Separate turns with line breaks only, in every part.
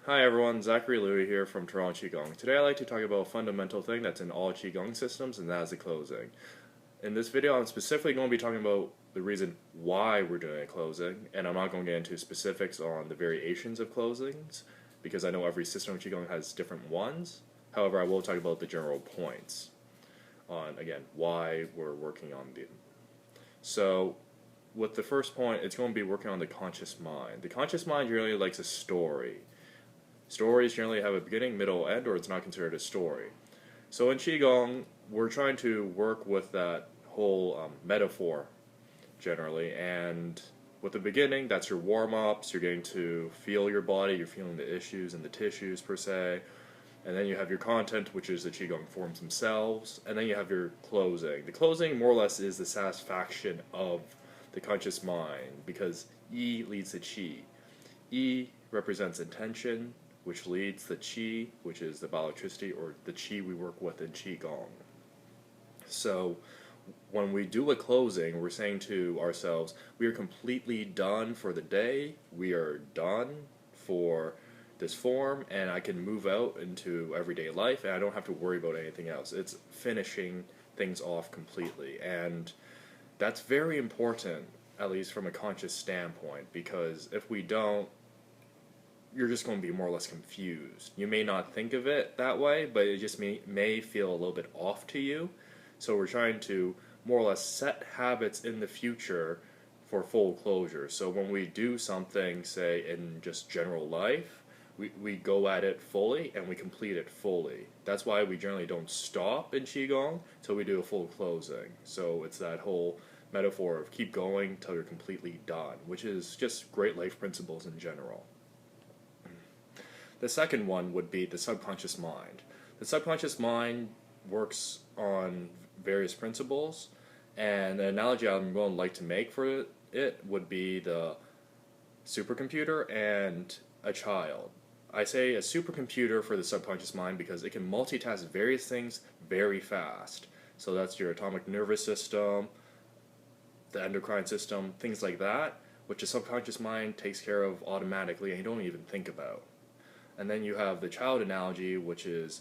Hi everyone, Zachary Lui here from Toronto Qigong. Today I'd like to talk about a fundamental thing that's in all Qigong systems, and that is the closing. In this video I'm specifically going to be talking about the reason why we're doing a closing, and I'm not going to get into specifics on the variations of closings, because I know every system of Qigong has different ones. However, I will talk about the general points on, again, why we're working on them. So, with the first point, it's going to be working on the conscious mind. The conscious mind generally likes a story. Stories generally have a beginning, middle, end, or it's not considered a story. So in Qigong, we're trying to work with that whole metaphor, generally, and with the beginning, that's your warm-ups, you're getting to feel your body, you're feeling the issues and the tissues per se, and then you have your content, which is the Qigong forms themselves, and then you have your closing. The closing, more or less, is the satisfaction of the conscious mind, because Yi leads to Qi. Yi represents intention, which leads the Qi, which is the bioelectricity, or the Qi we work with in Qigong. So, when we do a closing, we're saying to ourselves, we are completely done for the day, we are done for this form, and I can move out into everyday life, and I don't have to worry about anything else. It's finishing things off completely, and that's very important, at least from a conscious standpoint, because if we don't, you're just going to be more or less confused. You may not think of it that way, but it just may feel a little bit off to you. So we're trying to more or less set habits in the future for full closure. So when we do something, say in just general life, we go at it fully and we complete it fully. That's why we generally don't stop in Qigong till we do a full closing. So it's that whole metaphor of keep going till you're completely done, which is just great life principles in general. The second one would be the subconscious mind. The subconscious mind works on various principles, and the analogy I'm going to like to make for it would be the supercomputer and a child. I say a supercomputer for the subconscious mind because it can multitask various things very fast. So that's your atomic nervous system, the endocrine system, things like that, which the subconscious mind takes care of automatically and you don't even think about. And then you have the child analogy, which is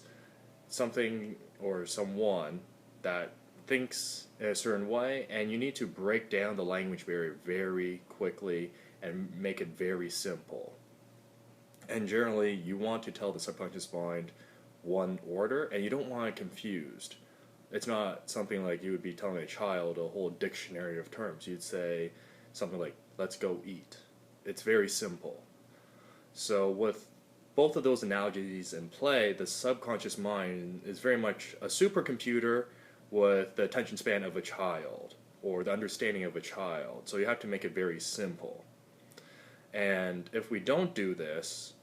something or someone that thinks in a certain way, and you need to break down the language barrier very quickly and make it very simple. And generally, you want to tell the subconscious mind one order, and you don't want it confused. It's not something like you would be telling a child a whole dictionary of terms. You'd say something like, let's go eat. It's very simple. So with both of those analogies in play, the subconscious mind is very much a supercomputer with the attention span of a child, or the understanding of a child. So you have to make it very simple. And if we don't do this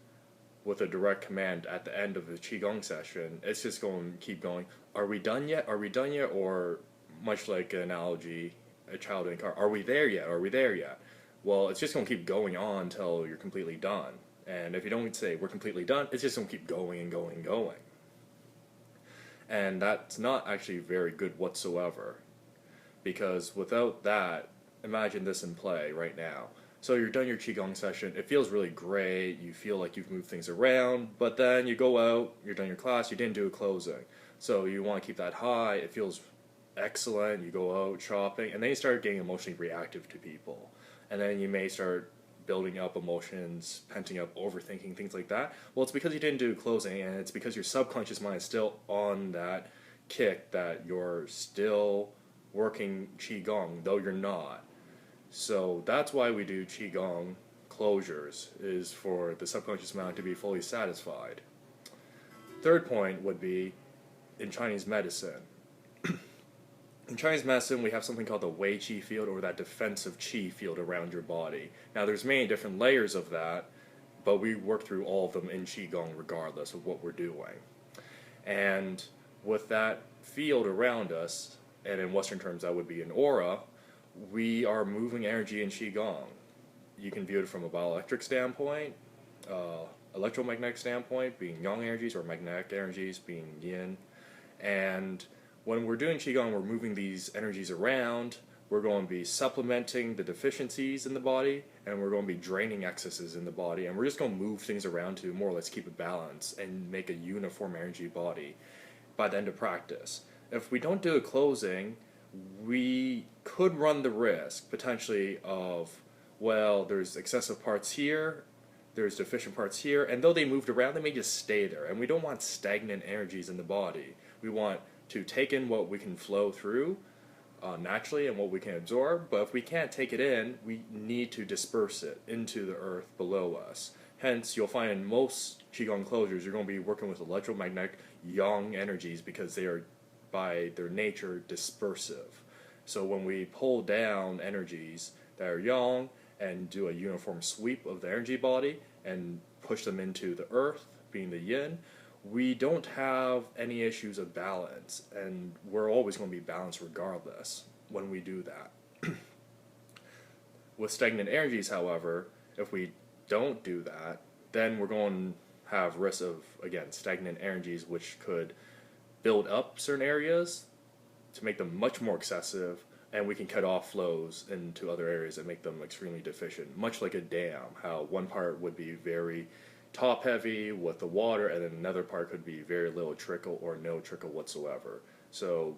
with a direct command at the end of the Qigong session, it's just going to keep going, are we done yet? Are we done yet? Or much like an analogy, a child in a car, are we there yet? Are we there yet? Well, it's just going to keep going on until you're completely done. And if you don't say we're completely done, it's just going to keep going and going and going. And that's not actually very good whatsoever. Because without that, imagine this in play right now. So you're done your Qigong session, it feels really great, you feel like you've moved things around, but then you go out, you're done your class, you didn't do a closing. So you want to keep that high, it feels excellent, you go out shopping, and then you start getting emotionally reactive to people. And then you may start building up emotions, penting up, overthinking, things like that. Well, it's because you didn't do a closing, and it's because your subconscious mind is still on that kick that you're still working Qigong, though you're not. So that's why we do Qigong closures, is for the subconscious mind to be fully satisfied. Third point would be in Chinese medicine. In Chinese medicine, we have something called the Wei Qi field, or that defensive Qi field around your body. Now, there's many different layers of that, but we work through all of them in Qigong regardless of what we're doing. And with that field around us, and in Western terms that would be an aura, we are moving energy in Qigong. You can view it from a bioelectric standpoint, electromagnetic standpoint, being yang energies, or magnetic energies, being yin. And when we're doing Qigong, we're moving these energies around, we're going to be supplementing the deficiencies in the body, and we're going to be draining excesses in the body, and we're just going to move things around to more or less keep a balance and make a uniform energy body by the end of practice. If we don't do a closing, we could run the risk potentially of, well, there's excessive parts here, there's deficient parts here, and though they moved around, they may just stay there. And we don't want stagnant energies in the body. We want to take in what we can flow through naturally and what we can absorb, but if we can't take it in, we need to disperse it into the earth below us. Hence, you'll find in most Qigong closures, you're going to be working with electromagnetic yang energies because they are, by their nature, dispersive. So when we pull down energies that are yang and do a uniform sweep of the energy body and push them into the earth, being the yin, we don't have any issues of balance, and we're always going to be balanced regardless when we do that. With stagnant energies, however, if we don't do that, then we're going to have risks of, again, stagnant energies, which could build up certain areas to make them much more excessive, and we can cut off flows into other areas and make them extremely deficient, much like a dam, how one part would be very top heavy with the water, and then another part could be very little trickle or no trickle whatsoever. So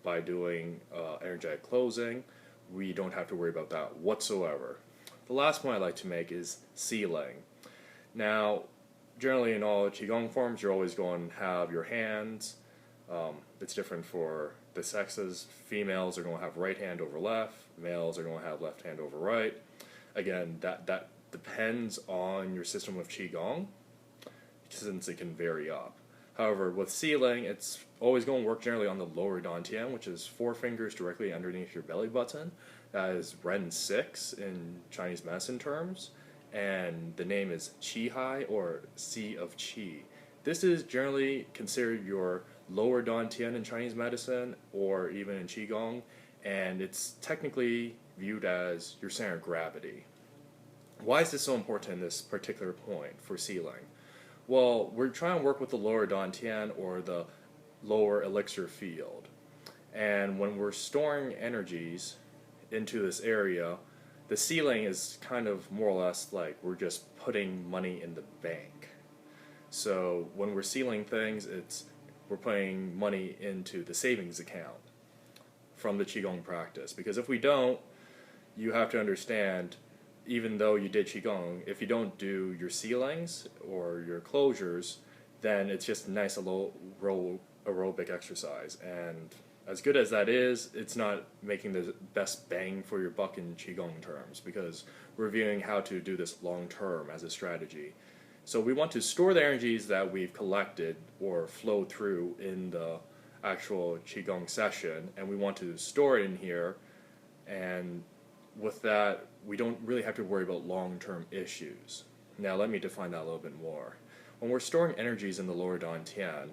by doing energetic closing, we don't have to worry about that whatsoever. The last point I'd like to make is sealing. Now, generally in all Qigong forms, you're always going to have your hands. It's different for the sexes. Females are going to have right hand over left. Males are going to have left hand over right. Again, that depends on your system of Qigong, since it can vary up. However, with sealing, it's always going to work generally on the lower dantian, which is 4 fingers directly underneath your belly button. That is Ren 6 in Chinese medicine terms, and the name is Qi Hai, or Sea of Qi. This is generally considered your lower dantian in Chinese medicine, or even in Qigong, and it's technically viewed as your center of gravity. Why is this so important in this particular point for sealing? Well, we're trying to work with the lower dantian, or the lower elixir field. And when we're storing energies into this area, the sealing is kind of more or less like we're just putting money in the bank. So when we're sealing things, we're putting money into the savings account from the Qigong practice. Because if we don't, you have to understand, even though you did Qigong, if you don't do your sealings or your closures, then it's just a nice little aerobic exercise. And as good as that is, it's not making the best bang for your buck in Qigong terms, because we're viewing how to do this long term as a strategy. So we want to store the energies that we've collected or flowed through in the actual Qigong session, and we want to store it in here, and with that, we don't really have to worry about long-term issues. Now let me define that a little bit more. When we're storing energies in the lower dantian,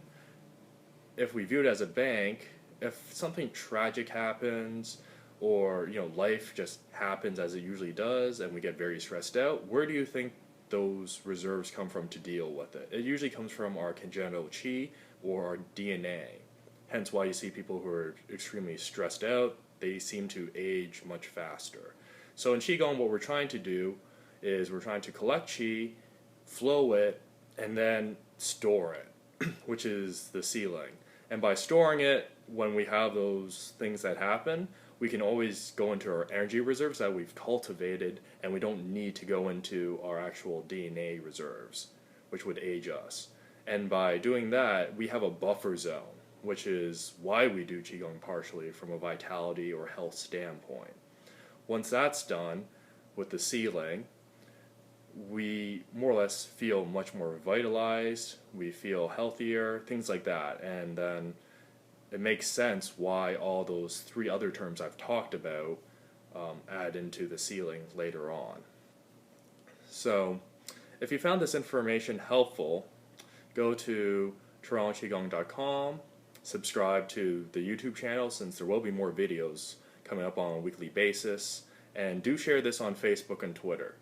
if we view it as a bank, if something tragic happens, or life just happens as it usually does, and we get very stressed out, where do you think those reserves come from to deal with it? It usually comes from our congenital qi or our DNA. Hence why you see people who are extremely stressed out, they seem to age much faster. So in Qigong, what we're trying to do is we're trying to collect qi, flow it, and then store it, which is the sealing. And by storing it, when we have those things that happen, we can always go into our energy reserves that we've cultivated, and we don't need to go into our actual DNA reserves, which would age us. And by doing that, we have a buffer zone, which is why we do Qigong partially from a vitality or health standpoint. Once that's done with the sealing, we more or less feel much more vitalized, we feel healthier, things like that. And then it makes sense why all those 3 other terms I've talked about add into the sealing later on. So if you found this information helpful, go to torontoqigong.com, subscribe to the YouTube channel, since there will be more videos coming up on a weekly basis, and do share this on Facebook and Twitter.